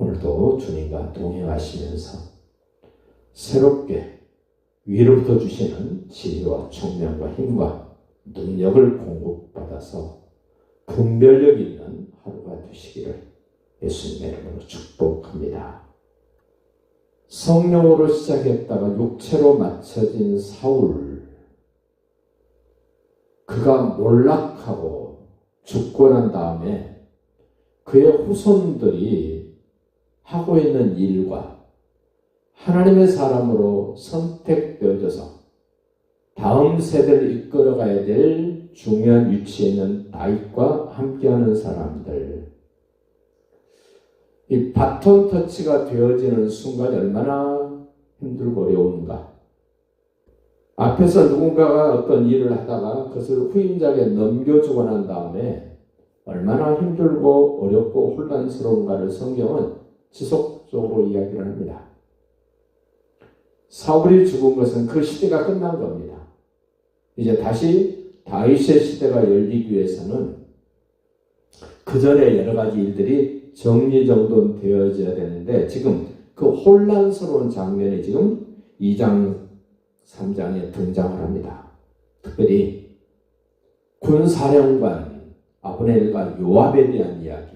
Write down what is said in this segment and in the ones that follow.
오늘도 주님과 동행하시면서 새롭게 위로부터 주시는 지혜와 총명과 힘과 능력을 공급받아서 분별력 있는 하루가 되시기를 예수님의 이름으로 축복합니다. 성령으로 시작했다가 육체로 맞춰진 사울, 그가 몰락하고 죽고 난 다음에 그의 후손들이 하고 있는 일과 하나님의 사람으로 선택되어져서 다음 세대를 이끌어가야 될 중요한 위치에 있는 다윗과 함께하는 사람들, 이 바톤 터치가 되어지는 순간이 얼마나 힘들고 어려운가. 앞에서 누군가가 어떤 일을 하다가 그것을 후임자에게 넘겨주고 난 다음에 얼마나 힘들고 어렵고 혼란스러운가를 성경은 지속적으로 이야기를 합니다. 사울이 죽은 것은 그 시대가 끝난 겁니다. 이제 다시 다윗의 시대가 열리기 위해서는 그 전에 여러 가지 일들이 정리정돈되어져야 되는데 지금 그 혼란스러운 장면이 지금 2장, 3장에 등장을 합니다. 특별히 군사령관 아브넬과 요압에 대한 이야기.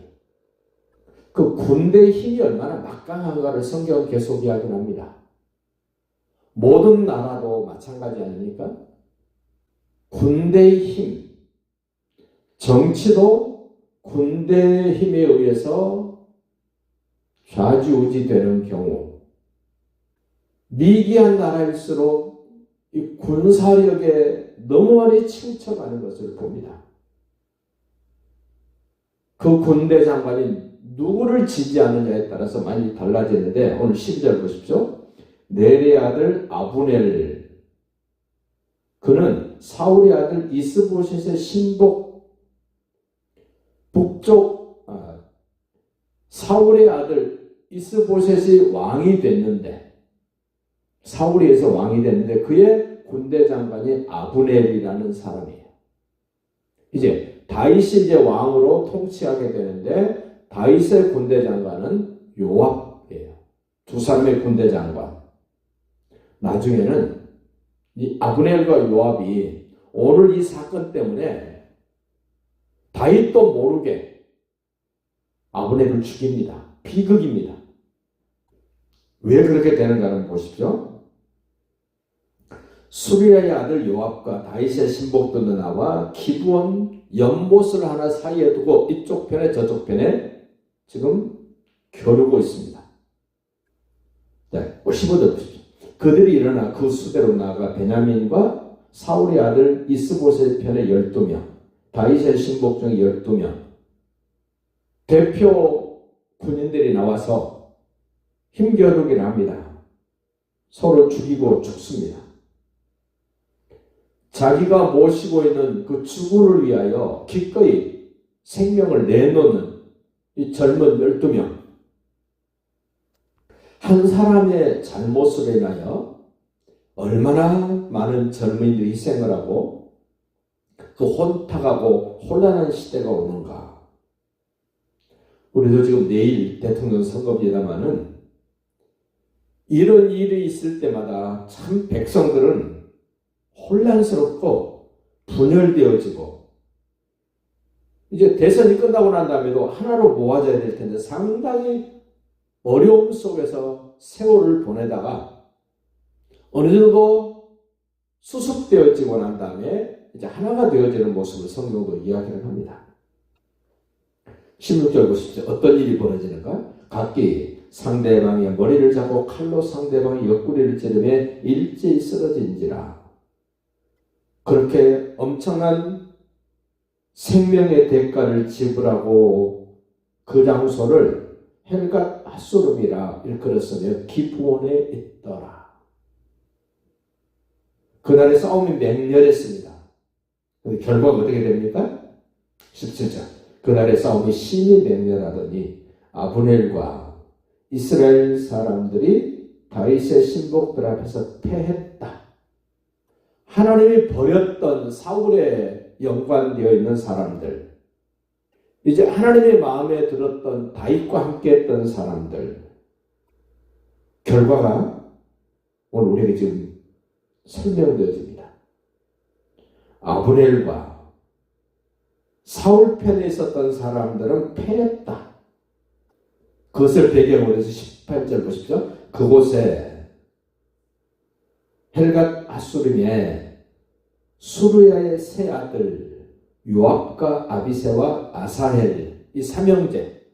그 군대의 힘이 얼마나 막강한가를 성경은 계속 이야기를 합니다. 모든 나라도 마찬가지 아닙니까? 군대의 힘, 정치도 군대의 힘에 의해서 좌지우지 되는 경우, 미개한 나라일수록 이 군사력에 너무 많이 치우쳐가는 것을 봅니다. 그 군대 장관이 누구를 지지하느냐에 따라서 많이 달라지는데 오늘 12절 보십시오. 넬의 아들 아브넬, 그는 사울의 아들 이스보셋의 신복, 북쪽 사울의 아들 이스보셋이 왕이 됐는데, 사울에 의해서 왕이 됐는데 그의 군대 장관이 아브넬이라는 사람이에요. 이제 다윗이 이제 왕으로 통치하게 되는데 다윗의 군대 장관은 요압이에요. 두 사람의 군대 장관. 나중에는 이 아브넬과 요압이 오늘 이 사건 때문에 다윗도 모르게 아브넬을 죽입니다. 비극입니다. 왜 그렇게 되는가는 보십시오. 수리아의 아들 요압과 다윗의 신복들도 나와 기브온 연못을 하나 사이에 두고 이쪽 편에 저쪽 편에 지금 겨루고 있습니다. 네, 15절 보십시오. 그들이 일어나 그 수대로 나아가 베냐민과 사울의 아들 이스보셋 편에 12명, 다윗의 신복 중에 12명, 대표 군인들이 나와서 힘겨루기를 합니다. 서로 죽이고 죽습니다. 자기가 모시고 있는 그 주군을 위하여 기꺼이 생명을 내놓는 이 젊은 12명. 한 사람의 잘못으로 인하여 얼마나 많은 젊은이들이 희생을 하고 그 혼탁하고 혼란한 시대가 오는가. 우리도 지금 내일 대통령 선거입니다마는 이런 일이 있을 때마다 참 백성들은 혼란스럽고 분열되어지고, 이제 대선이 끝나고 난 다음에도 하나로 모아져야 될 텐데 상당히 어려움 속에서 세월을 보내다가 어느 정도 수습되어지고 난 다음에 이제 하나가 되어지는 모습을 성경도 이야기를 합니다. 16절 보십시오. 어떤 일이 벌어지는가? 각기 상대방의 머리를 잡고 칼로 상대방의 옆구리를 찌르며 일제히 쓰러진지라. 그렇게 엄청난 생명의 대가를 지불하고 그 장소를 헬갓 핫소름이라 일컬었으며 기브온에 있더라. 그날의 싸움이 맹렬했습니다. 결과가 어떻게 됩니까? 17절. 그날의 싸움이 심히 맹렬하더니 아브넬과 이스라엘 사람들이 다윗의 신복들 앞에서 패했다. 하나님이 버렸던 사울에 연관되어 있는 사람들, 이제 하나님의 마음에 들었던 다윗과 함께 했던 사람들 결과가 오늘 우리에게 지금 설명되어집니다. 아브넬과 사울 편에 있었던 사람들은 패했다. 그것을 배경으로 해서 18절 보십시오. 그곳에 헬갓 하수림의 수르야의 세 아들 요압과 아비새와 아사헬 이 삼형제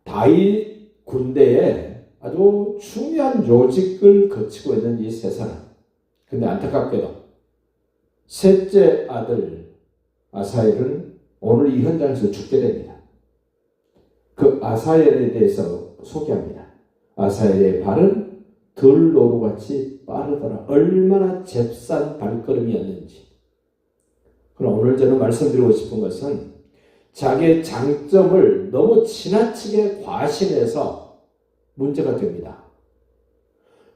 다윗 군대에 아주 중요한 요직을 거치고 있는 이 세 사람. 근데 안타깝게도 셋째 아들 아사헬은 오늘 이 현장에서 죽게 됩니다. 그 아사헬에 대해서 소개합니다. 아사헬의 발은 들노루같이 빠르더라. 얼마나 잽싼 발걸음이었는지. 그럼 오늘 저는 말씀드리고 싶은 것은 자기의 장점을 너무 지나치게 과신해서 문제가 됩니다.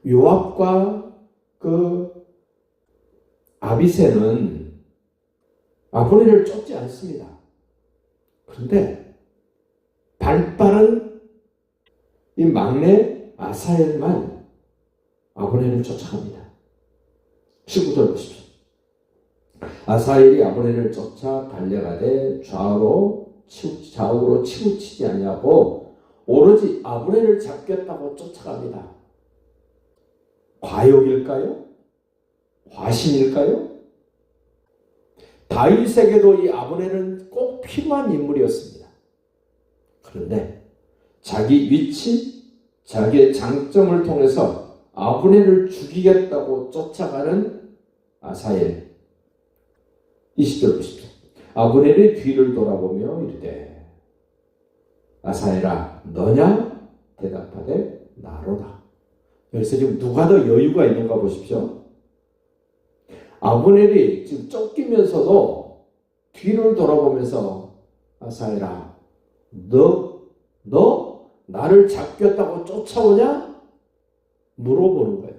요압과 그 아비새는 아브넬을 쫓지 않습니다. 그런데 발빠른 이 막내 아사헬만 아브넬을 쫓아갑니다. 19절 보십시오. 아사헬이 아브넬을 쫓아 달려가되 좌우로 치우치지 아니하고 오로지 아브넬을 잡겠다고 쫓아갑니다. 과욕일까요? 과신일까요? 다윗에게도 이 아브넬은 꼭 필요한 인물이었습니다. 그런데 자기 위치, 자기의 장점을 통해서 아브넬을 죽이겠다고 쫓아가는 아사헬. 20절 보십시오. 아브넬이 뒤를 돌아보며 이르되 아사헬아 너냐? 대답하되 나로다. 여기서 지금 누가 더 여유가 있는가 보십시오. 아브넬이 지금 쫓기면서도 뒤를 돌아보면서 아사헬아 너 나를 잡겠다고 쫓아오냐? 물어보는 거예요.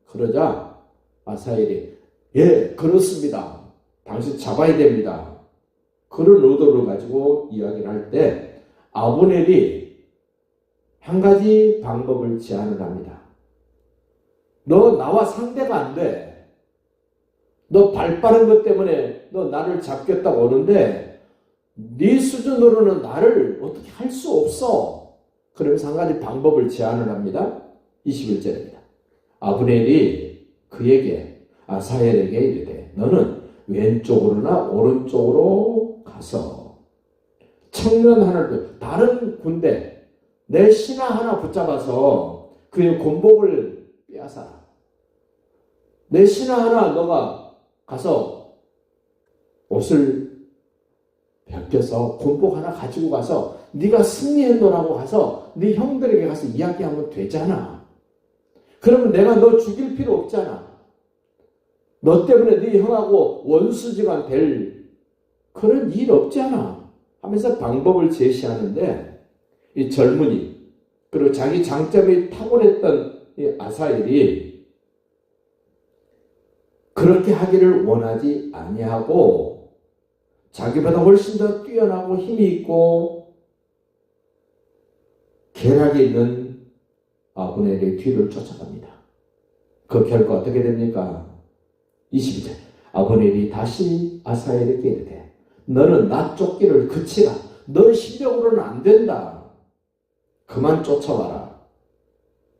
그러자 아사헬이 예 그렇습니다. 당신 잡아야 됩니다. 그런 의도를 가지고 이야기를 할 때 아브넬이 한 가지 방법을 제안을 합니다. 너 나와 상대가 안 돼. 너 발 빠른 것 때문에 너 나를 잡겠다고 오는데 네 수준으로는 나를 어떻게 할 수 없어. 그러면서 한 가지 방법을 제안을 합니다. 21절입니다. 아브넬이 그에게 아사헬에게 이르되 너는 왼쪽으로나 오른쪽으로 가서 청년 하나를 다른 군대 내 신하 하나 붙잡아서 그의 곤복을 빼앗아라. 내 신하 하나 너가 가서 옷을 벗겨서 곤복 하나 가지고 가서 네가 승리했노라고 가서 네 형들에게 가서 이야기하면 되잖아. 그러면 내가 너 죽일 필요 없잖아. 너 때문에 네 형하고 원수지간 될 그런 일 없잖아 하면서 방법을 제시하는데 이 젊은이 그리고 자기 장점이 탁월했던 이 아사헬이 그렇게 하기를 원하지 아니하고 자기보다 훨씬 더 뛰어나고 힘이 있고 계략이 있는 아브넬의 뒤를 쫓아갑니다. 그 결과 어떻게 됩니까? 22절 아브넬이 다시 아사헬에게 이르되 너는 나 쫓기를 그치라. 너 실력으로는 안 된다. 그만 쫓아와라.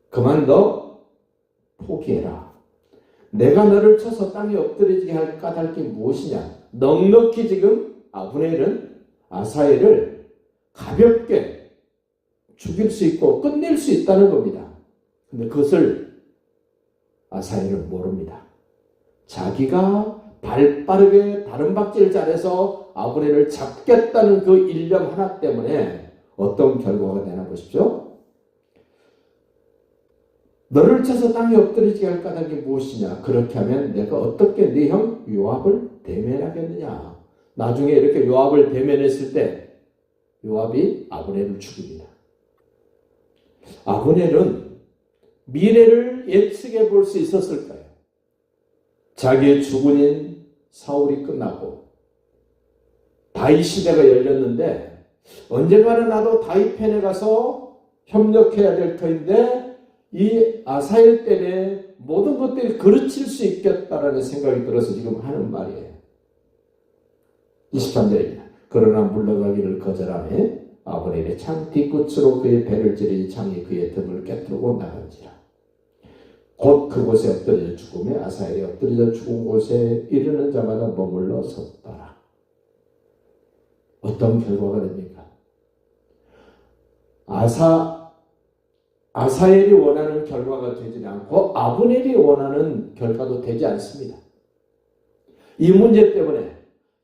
그만 너 포기해라. 내가 너를 쳐서 땅에 엎드리게 할 까닭이 무엇이냐. 넉넉히 지금 아브넬은 아사헬을 가볍게 죽일 수 있고 끝낼 수 있다는 겁니다. 근데 그것을 아사헬은 모릅니다. 자기가 발빠르게 다른 박질 잘해서 아브넬을 잡겠다는 그 일념 하나 때문에 어떤 결과가 되나 보십시오. 너를 쳐서 땅에 엎드리게 할 까닭이 무엇이냐. 그렇게 하면 내가 어떻게 네 형 요압을 대면하겠느냐. 나중에 이렇게 요압을 대면했을 때 요압이 아브넬을 죽입니다. 아브넬은 미래를 예측해 볼 수 있었을까요? 자기의 주군인 사울이 끝나고 다윗 시대가 열렸는데 언젠가는 나도 다윗 편에 가서 협력해야 될 터인데 이 아사엘 때문에 모든 것들이 그르칠 수 있겠다라는 생각이 들어서 지금 하는 말이에요. 23절입니다. 그러나 물러가기를 거절하며 아브넬의 창 뒤끝으로 그의 배를 찌르니 창이 그의 등을 깨뜨리고 나간지라. 곧 그곳에 엎드려 죽으며 아사엘이 엎드려 죽은 곳에 이르는 자마다 머물러 섰더라. 어떤 결과가 됩니까? 아사엘이 원하는 결과가 되지 않고 아브넬이 원하는 결과도 되지 않습니다. 이 문제 때문에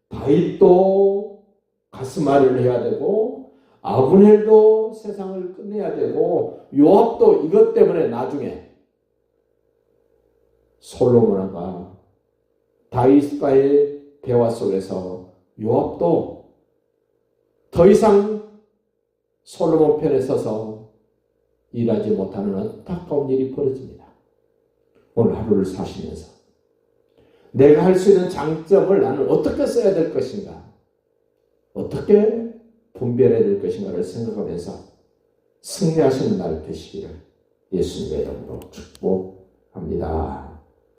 다윗도 가슴앓이를 해야 되고 아브넬도 세상을 끝내야 되고 요압도 이것 때문에 나중에 솔로몬과 다윗과의 대화 속에서 요압도 더 이상 솔로몬 편에 서서 일하지 못하는 안타까운 일이 벌어집니다. 오늘 하루를 사시면서 내가 할 수 있는 장점을 나는 어떻게 써야 될 것인가, 어떻게 분별해야 될 것인가를 생각하면서 승리하시는 날 되시기를 예수님의 이름으로 축복합니다.